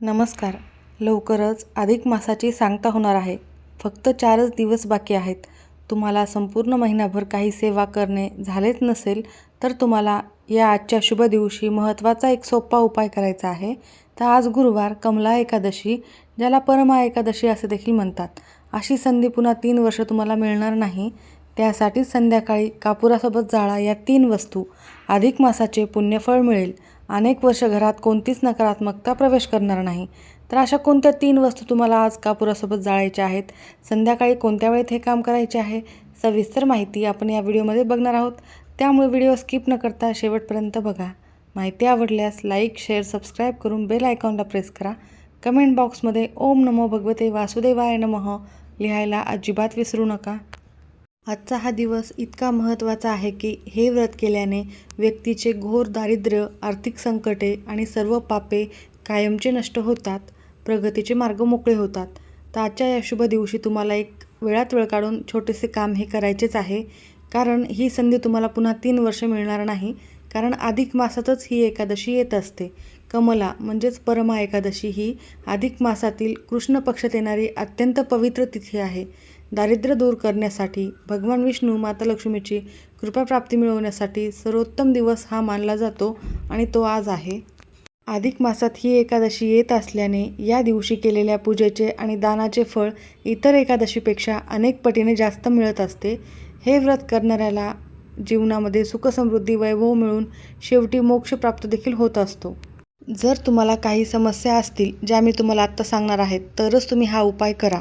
नमस्कार. लवकरच अधिक मासाची सांगता होणार आहे. फक्त 4च दिवस बाकी आहेत. तुम्हाला संपूर्ण महिनाभर काही सेवा करणे झालेच नसेल तर तुम्हाला या आजच्या शुभ दिवशी महत्त्वाचा एक सोपा उपाय करायचा आहे. तर आज गुरुवार, कमला एकादशी, ज्याला परमा एकादशी असे देखील म्हणतात. अशी संधी पुन्हा 3 वर्ष तुम्हाला मिळणार नाही. त्यासाठीच संध्याकाळी कापुरासोबत जाळा या 3 वस्तू. अधिक मासाचे पुण्यफळ मिळेल. अनेक वर्ष घरात कोणतीच नकारात्मकता प्रवेश करणार नाही. तर अशा कोणत्या 3 वस्तू तुम्हाला आज कापुरासोबत जाळायच्या आहेत? संध्याकाळी कोणत्या वेळेत हे काम करायचे आहे? सविस्तर माहिती आपण या व्हिडिओमध्ये बघणार आहोत. त्यामुळे व्हिडिओ स्किप न करता शेवटपर्यंत बघा. माहिती आवडल्यास लाईक, शेअर, सबस्क्राईब करून बेल आयकॉनला प्रेस करा. कमेंट बॉक्समध्ये ओम नमो भगवते वासुदेवाय नमः लिहायला अजिबात विसरू नका. आजचा हा दिवस इतका महत्त्वाचा आहे की हे व्रत केल्याने व्यक्तीचे घोर दारिद्र्य, आर्थिक संकटे आणि सर्व पापे कायमचे नष्ट होतात. प्रगतीचे मार्ग मोकळे होतात. तर आजच्या या शुभ दिवशी तुम्हाला एक वेळात वेळ काढून छोटेसे काम हे करायचेच आहे. कारण ही संधी तुम्हाला पुन्हा 3 वर्ष मिळणार नाही. कारण अधिक मासातच ही एकादशी येत असते. कमला म्हणजेच परमा एकादशी ही अधिक मासातील कृष्ण पक्षात येणारी अत्यंत पवित्र तिथी आहे. दारिद्र्य दूर करण्यासाठी, भगवान विष्णू, माता लक्ष्मीची कृपाप्राप्ती मिळवण्यासाठी सर्वोत्तम दिवस हा मानला जातो आणि तो आज आहे. अधिक मासात ही एकादशी येत असल्याने या दिवशी केलेल्या पूजेचे आणि दानाचे फळ इतर एकादशीपेक्षा अनेक पटीने जास्त मिळत असते. हे व्रत करणाऱ्याला जीवनामध्ये सुखसमृद्धी, वैभव मिळून शेवटी मोक्ष प्राप्त देखील होत असतो. जर तुम्हाला काही समस्या असतील ज्या मी तुम्हाला आत्ता सांगणार आहेत तरच तुम्ही हा उपाय करा.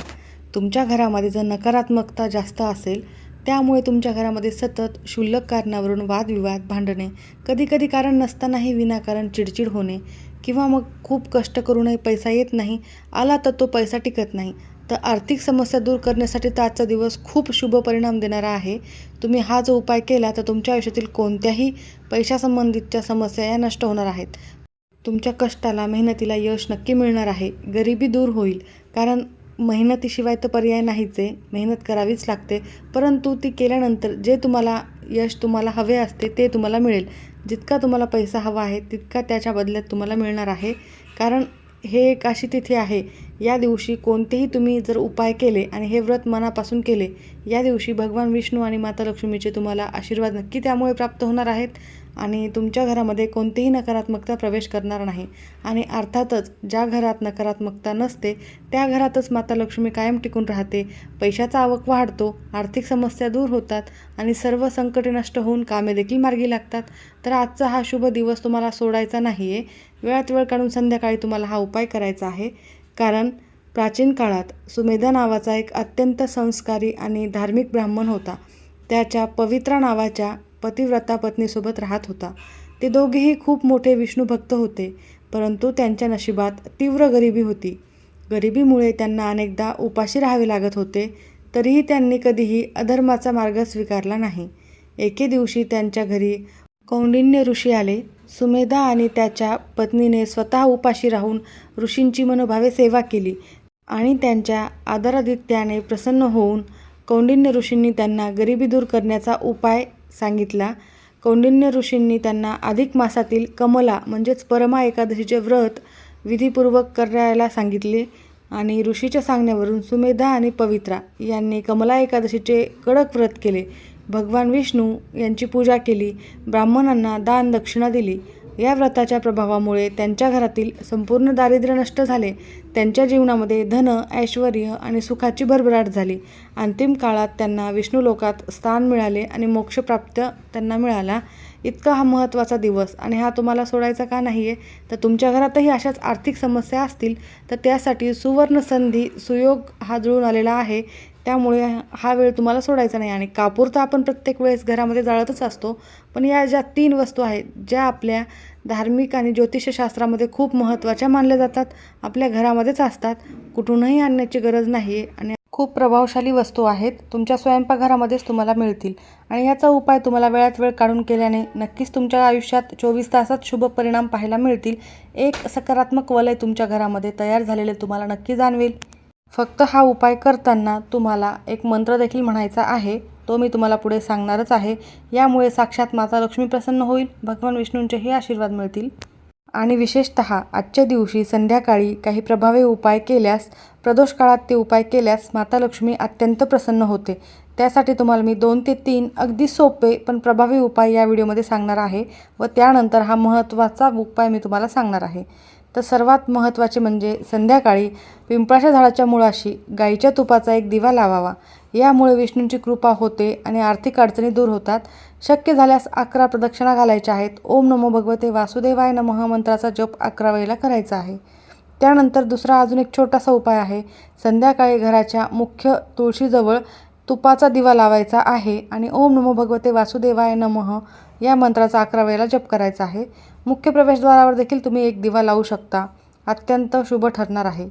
तुमच्या घरामध्ये जर नकारात्मकता जास्त असेल, त्यामुळे तुमच्या घरामध्ये सतत क्षुल्लक कारणावरून वादविवाद, भांडणे, कधीकधी कारण नसतानाही विनाकारण चिडचिड होणे किंवा मग खूप कष्ट करूनही पैसा येत नाही, आला तर तो पैसा टिकत नाही, तर आर्थिक समस्या दूर करण्यासाठी तर आजचा दिवस खूप शुभ परिणाम देणारा आहे. तुम्ही हा जो उपाय केला तर तुमच्या आयुष्यातील कोणत्याही पैशासंबंधितच्या समस्या या नष्ट होणार आहेत. तुमच्या कष्टाला, मेहनतीला यश नक्की मिळणार आहे. गरिबी दूर होईल. कारण मेहनतीशिवाय तर पर्याय नाहीच आहे. मेहनत करावीच लागते. परंतु ती केल्यानंतर जे तुम्हाला यश तुम्हाला हवे असते ते तुम्हाला मिळेल. जितका तुम्हाला पैसा हवा आहे तितका त्याच्या बदल्यात तुम्हाला मिळणार आहे. कारण हे एक अशी तिथी आहे, या दिवशी कोणतेही तुम्ही जर उपाय केले आणि हे व्रत मनापासून केले, या दिवशी भगवान विष्णू आणि माता लक्ष्मीचे तुम्हाला आशीर्वाद नक्की त्यामुळे प्राप्त होणार आहेत आणि तुमच्या घरामध्ये कोणतीही नकारात्मकता प्रवेश करणार नाही. आणि अर्थातच ज्या घरात नकारात्मकता नसते त्या घरातच माता लक्ष्मी कायम टिकून राहते. पैशाचा आवक वाढतो, आर्थिक समस्या दूर होतात आणि सर्व संकटे नष्ट होऊन कामे देखील मार्गी लागतात. तर आजचा हा शुभ दिवस तुम्हाला सोडायचा नाही आहे. वेळात वेळ काढून संध्याकाळी तुम्हाला हा उपाय करायचा आहे. कारण प्राचीन काळात सुमेधा नावाचा एक अत्यंत संस्कारी आणि धार्मिक ब्राह्मण होता. त्याच्या पवित्रा नावाच्या पतिव्रता पत्नीसोबत राहत होता. ते दोघेही खूप मोठे विष्णुभक्त होते. परंतु त्यांच्या नशिबात तीव्र गरिबी होती. गरिबीमुळे त्यांना अनेकदा उपाशी राहावे लागत होते. तरीही त्यांनी कधीही अधर्माचा मार्ग स्वीकारला नाही. एके दिवशी त्यांच्या घरी कौंडिन्य ऋषी आले. सुमेधा आणि त्याच्या पत्नीने स्वतः उपाशी राहून ऋषींची मनोभावे सेवा केली आणि त्यांच्या आदरातिथ्याने प्रसन्न होऊन कौंडिन्य ऋषींनी त्यांना गरिबी दूर करण्याचा उपाय सांगितला. कौंडिन्य ऋषींनी त्यांना अधिक मासातील कमला म्हणजेच परमा एकादशीचे व्रत विधीपूर्वक करायला सांगितले आणि ऋषीच्या सांगण्यावरून सुमेधा आणि पवित्रा यांनी कमला एकादशीचे कडक व्रत केले. भगवान विष्णू यांची पूजा केली, ब्राह्मणांना दान दक्षिणा दिली. या व्रताच्या प्रभावामुळे त्यांच्या घरातील संपूर्ण दारिद्र्य नष्ट झाले. त्यांच्या जीवनामध्ये धन, ऐश्वर आणि सुखाची भरभराट झाली. अंतिम काळात त्यांना विष्णू लोकात स्थान मिळाले आणि मोक्षप्राप्त त्यांना मिळाला. इतका हा महत्त्वाचा दिवस आणि हा तुम्हाला सोडायचा का नाही आहे? तर तुमच्या घरातही अशाच आर्थिक समस्या असतील तर त्यासाठी सुवर्ण संधी, सुयोग हा जुळून आलेला आहे. त्यामुळे हा वेळ तुम्हाला सोडायचा नाही. आणि कापूर तर आपण प्रत्येक वेळेस घरामध्ये जाळतच असतो, पण या ज्या 3 वस्तू आहेत ज्या आपल्या धार्मिक आणि ज्योतिषशास्त्रामध्ये खूप महत्त्वाच्या मानल्या जातात, आपल्या घरामध्येच असतात, कुठूनही आणण्याची गरज नाही आहे आणि खूप प्रभावशाली वस्तू आहेत. तुमच्या स्वयंपाकघरामध्येच तुम्हाला मिळतील आणि याचा उपाय तुम्हाला वेळात वेळ काढून केल्याने नक्कीच तुमच्या आयुष्यात 24 तासात शुभ परिणाम पाहायला मिळतील. एक सकारात्मक वलय तुमच्या घरामध्ये तयार झालेले तुम्हाला नक्की जाणवेल. फक्त हा उपाय करताना तुम्हाला एक मंत्र देखील म्हणायचा आहे. तो मी तुम्हाला पुढे सांगणारच आहे. यामुळे साक्षात माता लक्ष्मी प्रसन्न होईल, भगवान विष्णूंचेही आशीर्वाद मिळतील. आणि विशेषतः आजच्या दिवशी संध्याकाळी काही प्रभावी उपाय केल्यास, प्रदोष काळात ते उपाय केल्यास माता लक्ष्मी अत्यंत प्रसन्न होते. त्यासाठी तुम्हाला मी 2 ते 3 अगदी सोपे पण प्रभावी उपाय या व्हिडिओमध्ये सांगणार आहे व त्यानंतर हा महत्त्वाचा उपाय मी तुम्हाला सांगणार आहे. तर सर्वात महत्त्वाचे म्हणजे संध्याकाळी पिंपळाच्या झाडाच्या मुळाशी गाईच्या तुपाचा एक दिवा लावावा. यामुळे विष्णूंची कृपा होते आणि आर्थिक अडचणी दूर होतात. शक्य झाल्यास 11 प्रदक्षिणा घालायच्या आहेत. ओम नमो भगवते वासुदेवाय नमः मंत्राचा जप 11 वेळेला करायचा आहे. त्यानंतर दुसरा अजून एक छोटासा उपाय आहे. संध्याकाळी घराच्या मुख्य तुळशीजवळ तुपाचा दिवा लावायचा आहे आणि ओम नमो भगवते वासुदेवाय नमः या मंत्राचा 11 वेळेला जप करायचा आहे. मुख्य प्रवेशद्वारावर देखील तुम्ही एक दिवा लावू शकता. अत्यंत शुभ ठरणार आहे.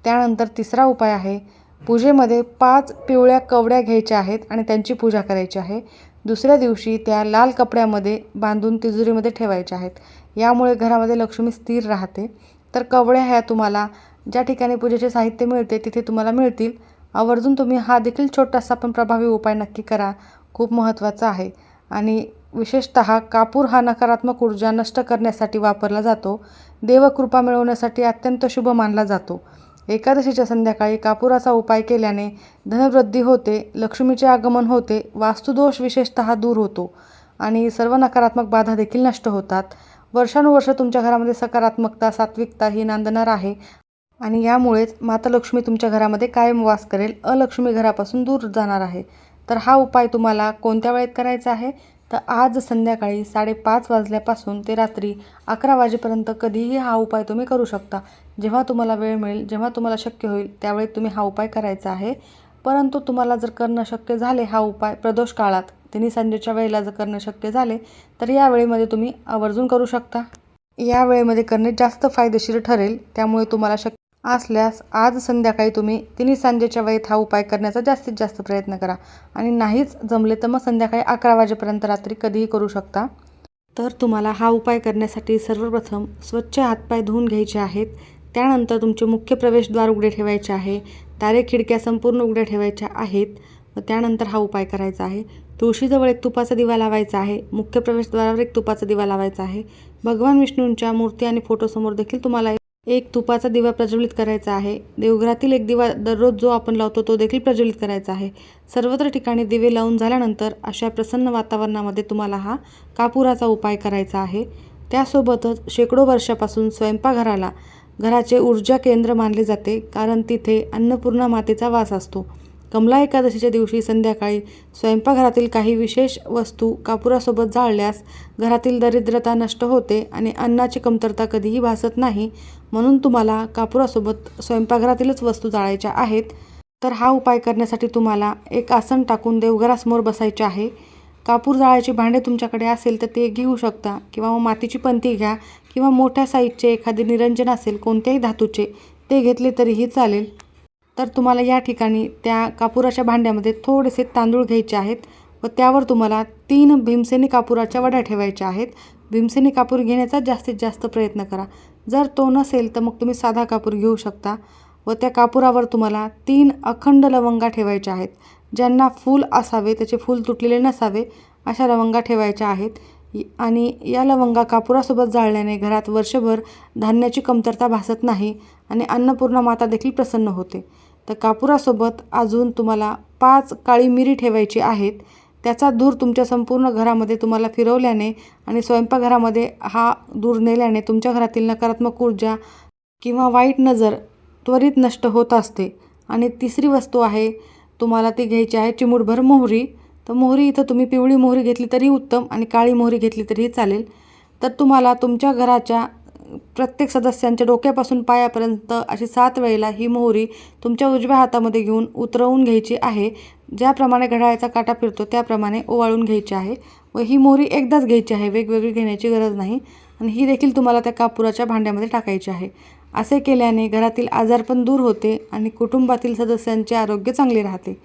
त्यानंतर तिसरा उपाय आहे. पूजेमध्ये 5 पिवळ्या कवड्या घ्यायच्या आहेत आणि त्यांची पूजा करायची आहे. दुसऱ्या दिवशी त्या लाल कपड्यामध्ये बांधून तिजोरीमध्ये ठेवायच्या आहेत. यामुळे घरामध्ये लक्ष्मी स्थिर राहते. तर कवड्या ह्या तुम्हाला ज्या ठिकाणी पूजेचे साहित्य मिळते तिथे तुम्हाला मिळतील. आवर्जून तुम्ही हा देखील छोटासा पण प्रभावी उपाय नक्की करा. खूप महत्त्वाचा आहे. आणि विशेषतः कापूर हा नकारात्मक ऊर्जा नष्ट करण्यासाठी वापरला जातो. देवकृपा मिळवण्यासाठी अत्यंत शुभ मानला जातो. एकादशीच्या संध्याकाळी कापुराचा उपाय केल्याने धनवृद्धी होते, लक्ष्मीचे आगमन होते, वास्तुदोष विशेषतः दूर होतो आणि सर्व नकारात्मक बाधा देखील नष्ट होतात. वर्षानुवर्ष तुमच्या घरामध्ये सकारात्मकता, सात्विकता ही नांदणार आहे आणि यामुळेच माता लक्ष्मी तुमच्या घरामध्ये कायम वास करेल. अलक्ष्मी घरापासून दूर जाणार आहे. तर हा उपाय तुम्हाला कोणत्या वेळेत करायचा आहे? तर आज संध्याकाळी 5:30 वाजल्यापासून ते रात्री 11 वाजेपर्यंत कधीही हा उपाय तुम्ही करू शकता. जेव्हा तुम्हाला वेळ मिळेल, जेव्हा तुम्हाला शक्य होईल त्यावेळी तुम्ही हा उपाय करायचा आहे. परंतु तुम्हाला जर करणं शक्य झाले हा उपाय प्रदोष काळात, तिन्ही संजेच्या वेळेला जर करणं शक्य झाले तर या वेळेमध्ये तुम्ही आवर्जून करू शकता. या वेळेमध्ये करणे जास्त फायदेशीर ठरेल. त्यामुळे तुम्हाला शक्य असल्यास आज संध्याकाळी तुम्ही तिन्ही सांजेच्या वेळेत हा उपाय करण्याचा जास्तीत जास्त प्रयत्न करा आणि नाहीच जमले तर मग संध्याकाळी 11 वाजेपर्यंत रात्री कधीही करू शकता. तर तुम्हाला हा उपाय करण्यासाठी सर्वप्रथम स्वच्छ हातपाय धुवून घ्यायचे आहेत. त्यानंतर तुमचे मुख्य प्रवेशद्वार उघडे ठेवायचे आहे. दारे खिडक्या संपूर्ण उघड्या ठेवायच्या आहेत व त्यानंतर हा उपाय करायचा आहे. तुळशीजवळ एक तुपाचा दिवा लावायचा आहे. मुख्य प्रवेशद्वारावर एक तुपाचा दिवा लावायचा आहे. भगवान विष्णूंच्या मूर्ती आणि फोटोसमोर देखील तुम्हाला एक तुपाचा दिवा प्रज्वलित करायचा आहे. देवघरातील एक दिवा दररोज जो आपण लावतो तो देखील प्रज्वलित करायचा आहे. सर्वत्र ठिकाणी दिवे लावून झाल्यानंतर अशा प्रसन्न वातावरणामध्ये तुम्हाला हा कापुराचा उपाय करायचा आहे. त्यासोबतच शेकडो वर्षापासून स्वयंपाकघराला घराचे ऊर्जा केंद्र मानले जाते, कारण तिथे अन्नपूर्णा मातेचा वास असतो. कमला एकादशीच्या दिवशी संध्याकाळी स्वयंपाकघरातील काही विशेष वस्तू कापुरासोबत जाळल्यास घरातील दरिद्रता नष्ट होते आणि अन्नाची कमतरता कधीही भासत नाही. म्हणून तुम्हाला कापुरासोबत स्वयंपाकघरातीलच वस्तू जाळायच्या आहेत. तर हा उपाय करण्यासाठी तुम्हाला एक आसन टाकून देवघरासमोर बसायचे आहे. कापूर जाळायचे भांडे तुमच्याकडे असेल तर ते घेऊ शकता किंवा मग मातीची पंती घ्या किंवा मोठ्या साईजचे एखादे निरंजन असेल कोणत्याही धातूचे ते घेतले तरीही चालेल. तर तुम्हाला या ठिकाणी त्या कापुराच्या भांड्यामध्ये थोडेसे तांदूळ घ्यायचे आहेत व त्यावर तुम्हाला 3 भीमसेनी कापुराच्या वड्या ठेवायच्या आहेत. भीमसेनी कापूर घेण्याचा जास्तीत जास्त प्रयत्न करा. जर तो नसेल तर मग तुम्ही साधा कापूर घेऊ शकता व त्या कापुरावर तुम्हाला 3 अखंड लवंगा ठेवायच्या आहेत. ज्यांना फूल असावे, त्याचे फूल तुटलेले नसावे अशा लवंगा ठेवायच्या आहेत. आणि या लवंगा कापुरासोबत जाळल्याने घरात वर्षभर धान्याची कमतरता भासत नाही आणि अन्नपूर्णा माता देखील प्रसन्न होते. तर कापुरासोबत अजून तुम्हाला 5 काळी मिरी ठेवायची आहेत. त्याचा धूर तुमच्या संपूर्ण घरामध्ये तुम्हाला फिरवल्याने आणि स्वयंपाकघरामध्ये हा धूर नेल्याने तुमच्या घरातील नकारात्मक ऊर्जा किंवा वाईट नजर त्वरित नष्ट होत असते. आणि तिसरी वस्तू आहे, तुम्हाला ती घ्यायची आहे चिमूटभर मोहरी. तर मोहरी इथं तुम्ही पिवळी मोहरी घेतली तरी उत्तम आणि काळी मोहरी घेतली तरीही चालेल. तर तुम्हाला तुमच्या घराच्या प्रत्येक सदस्यांच्या डोक्यापासून पायापर्यंत अशी 7 वेळेला ही मोहरी तुमच्या उजव्या हातामध्ये घेऊन उतरवून घ्यायची आहे. ज्याप्रमाणे घड्याळाचा काटा फिरतो त्याप्रमाणे ओवाळून घ्यायची आहे व ही मोहरी एकदाच घ्यायची आहे, वेगवेगळी घेण्याची गरज नाही. आणि ही देखील तुम्हाला त्या कापुराच्या भांड्यामध्ये टाकायची आहे. असे केल्याने घरातील आजारपण दूर होते आणि कुटुंबातील सदस्यांचे आरोग्य चांगले राहते.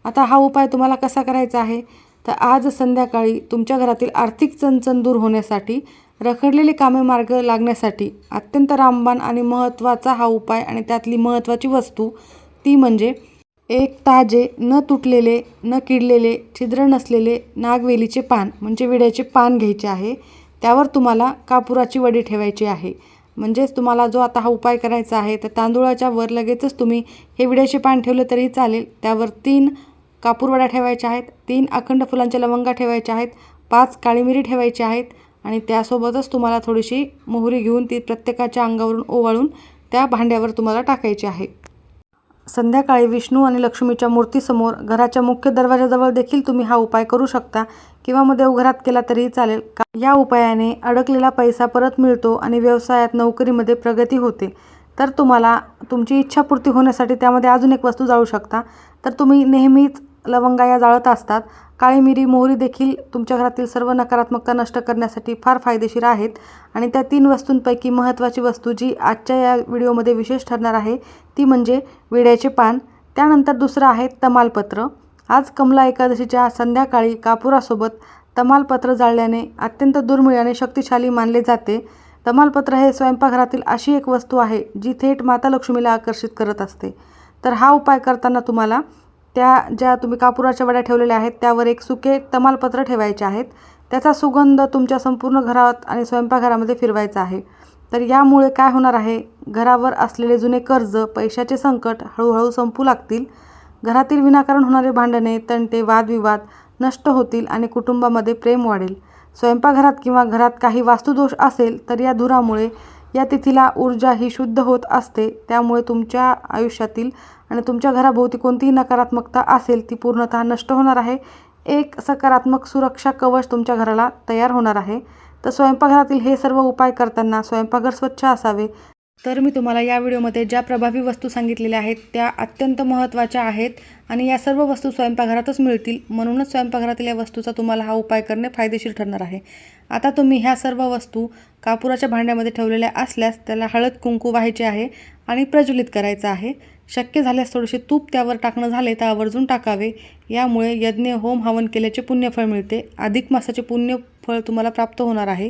आता हा उपाय तुम्हाला कसा करायचा आहे? तर आज संध्याकाळी तुमच्या घरातील आर्थिक चणचण दूर होण्यासाठी, रखडलेली कामे मार्ग लागण्यासाठी अत्यंत रामबाण आणि महत्त्वाचा हा उपाय आणि त्यातली महत्त्वाची वस्तू ती म्हणजे एक ताजे, न तुटलेले, न किडलेले, छिद्र नसलेले नागवेलीचे पान म्हणजे विड्याचे पान घ्यायचे आहे. त्यावर तुम्हाला कापुराची वडी ठेवायची आहे. म्हणजेच तुम्हाला जो आता हा उपाय करायचा आहे तर तांदूळाच्या वर लगेचच तुम्ही हे विड्याचे पान ठेवले तरीही चालेल. त्यावर 3 कापूरवड्या ठेवायच्या आहेत, 3 अखंड फुलांच्या लवंगा ठेवायच्या आहेत, 5 काळी मिरी ठेवायची आहेत आणि त्यासोबतच तुम्हाला थोडीशी मोहरी घेऊन ती प्रत्येकाच्या अंगावरून ओवाळून त्या भांड्यावर तुम्हाला टाकायची आहे. संध्याकाळी विष्णू आणि लक्ष्मीच्या मूर्तीसमोर घराच्या मुख्य दरवाजाजवळ देखील तुम्ही हा उपाय करू शकता किंवा मग देवघरात केला तरीही चालेल. या उपायाने अडकलेला पैसा परत मिळतो आणि व्यवसायात नोकरीमध्ये प्रगती होते. तर तुम्हाला तुमची इच्छापूर्ती होण्यासाठी त्यामध्ये अजून एक वस्तू जाळू शकता. तर तुम्ही नेहमीच लवंगा या जाळत असतात. काळी मिरी, मोहरी देखील तुमच्या घरातील सर्व नकारात्मकता नष्ट करण्यासाठी फार फायदेशीर आहेत आणि त्या 3 वस्तूंपैकी महत्त्वाची वस्तू जी आजच्या या व्हिडिओमध्ये विशेष ठरणार आहे ती म्हणजे विड्याचे पान. त्यानंतर दुसरं आहे तमालपत्र. आज कमला एकादशीच्या संध्याकाळी कापुरासोबत तमालपत्र जाळल्याने अत्यंत दुर्मिळ आणि शक्तिशाली मानले जाते. तमालपत्र हे स्वयंपाकघरातील अशी एक वस्तू आहे जी थेट माता लक्ष्मीला आकर्षित करत असते. तर हा उपाय करताना तुम्हाला त्या ज्या तुम्ही कापुराच्या वड्या ठेवलेल्या आहेत त्यावर एक सुके तमालपत्र ठेवायचे आहेत. त्याचा सुगंध तुमच्या संपूर्ण घरात आणि स्वयंपाकघरामध्ये फिरवायचा आहे. तर यामुळे काय होणार आहे, घरावर असलेले जुने कर्ज, पैशाचे संकट हळूहळू संपू लागतील. घरातील विनाकारण होणारे भांडणे, तंटे, वादविवाद नष्ट होतील आणि कुटुंबामध्ये प्रेम वाढेल. स्वयंपाकघरात किंवा घरात काही वास्तुदोष असेल तर या धुरामुळे या तिथीला ऊर्जा ही शुद्ध होत असते. त्यामुळे तुमच्या आयुष्यातील आणि तुमच्या घराभोवती कोणतीही नकारात्मकता असेल ती पूर्णतः नष्ट होणार आहे. एक सकारात्मक सुरक्षा कवच तुमच्या घराला तयार होणार आहे. तर स्वयंपाकघरातील हे सर्व उपाय करताना स्वयंपाकघर स्वच्छ असावे. तर मी तुम्हाला या व्हिडिओमध्ये ज्या प्रभावी वस्तू सांगितलेल्या आहेत त्या अत्यंत महत्त्वाच्या आहेत आणि या सर्व वस्तू स्वयंपाकघरातच मिळतील. म्हणूनच स्वयंपाकघरातील या वस्तूचा तुम्हाला हा उपाय करणे फायदेशीर ठरणार आहे. आता तुम्ही ह्या सर्व वस्तू कापुराच्या भांड्यामध्ये ठेवलेल्या असल्यास त्याला हळद कुंकू व्हायचे आहे आणि प्रज्वलित करायचं आहे. शक्य झाल्यास थोडेसे तूप त्यावर टाकणं झाले तर आवर्जून टाकावे. यामुळे यज्ञ, होम, हवन केल्याचे पुण्यफळ मिळते. अधिक मासाचे पुण्यफळ तुम्हाला प्राप्त होणार आहे.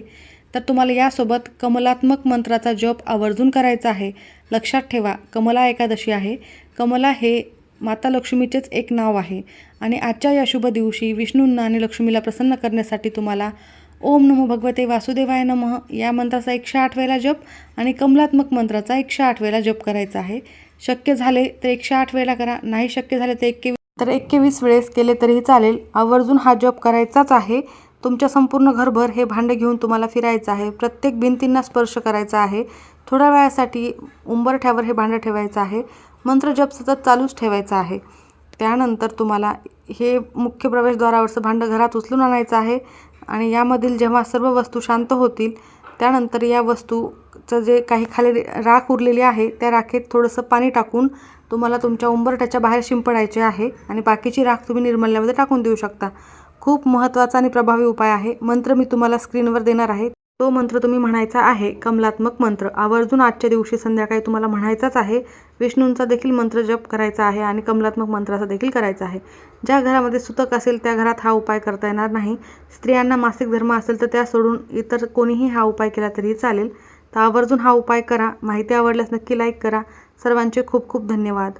तर तुम्हाला यासोबत कमलात्मक मंत्राचा जप आवर्जून करायचा आहे. लक्षात ठेवा, कमला एकादशी आहे. कमला हे माता लक्ष्मीचेच एक नाव आहे आणि आजच्या या शुभ दिवशी विष्णूंना आणि लक्ष्मीला प्रसन्न करण्यासाठी तुम्हाला ओम नमो भगवते वासुदेवाय नमः या मंत्राचा 108 वेळा जप आणि कमलात्मक मंत्राचा 108 वेळा जप करायचा आहे. शक्य झाले तर 108 वेळा करा, नाही शक्य झाले तर 21 वेळेस केले तरीही चालेल. आवर्जून हा जप करायचाच आहे. तुमच्या संपूर्ण घरभर हे भांडे घेऊन तुम्हाला फिरायचं आहे. प्रत्येक भिंतींना स्पर्श करायचा आहे. थोड्या वेळासाठी उंबरठ्यावर हे भांडं ठेवायचं आहे. मंत्र जप सतत चालूच ठेवायचा आहे. त्यानंतर तुम्हाला हे मुख्य प्रवेशद्वारावरचं भांडं घरात उचलून आणायचं आहे आणि यामधील जेव्हा सर्व वस्तू शांत होतील त्यानंतर या वस्तूचं जे काही खाली राख उरलेली आहे त्या राखेत थोडंसं पाणी टाकून तुम्हाला तुमच्या उंबरठ्याच्या बाहेर शिंपडायचे आहे आणि बाकीची राख तुम्ही निर्मल्यामध्ये टाकून देऊ शकता. खूप महत्त्वाचा आणि प्रभावी उपाय आहे. मंत्र मी तुम्हाला स्क्रीनवर देणार आहे. तो मंत्र तुम्ही म्हणायचा आहे, कमलात्मक मंत्र. आवर्जून आजच्या दिवशी संध्याकाळी तुम्हाला म्हणायचाच आहे. विष्णूंचा देखील मंत्र जप करायचा आहे आणि कमलात्मक मंत्राचा देखील करायचा आहे. ज्या घरामध्ये सुतक असेल त्या घरात हा उपाय करता येणार नाही. स्त्रियांना मासिक धर्म असेल तर त्या सोडून इतर कोणीही हा उपाय केला तरीही चालेल. तर आवर्जून हा उपाय करा. माहिती आवडल्यास नक्की लाईक करा. सर्वांचे खूप खूप धन्यवाद.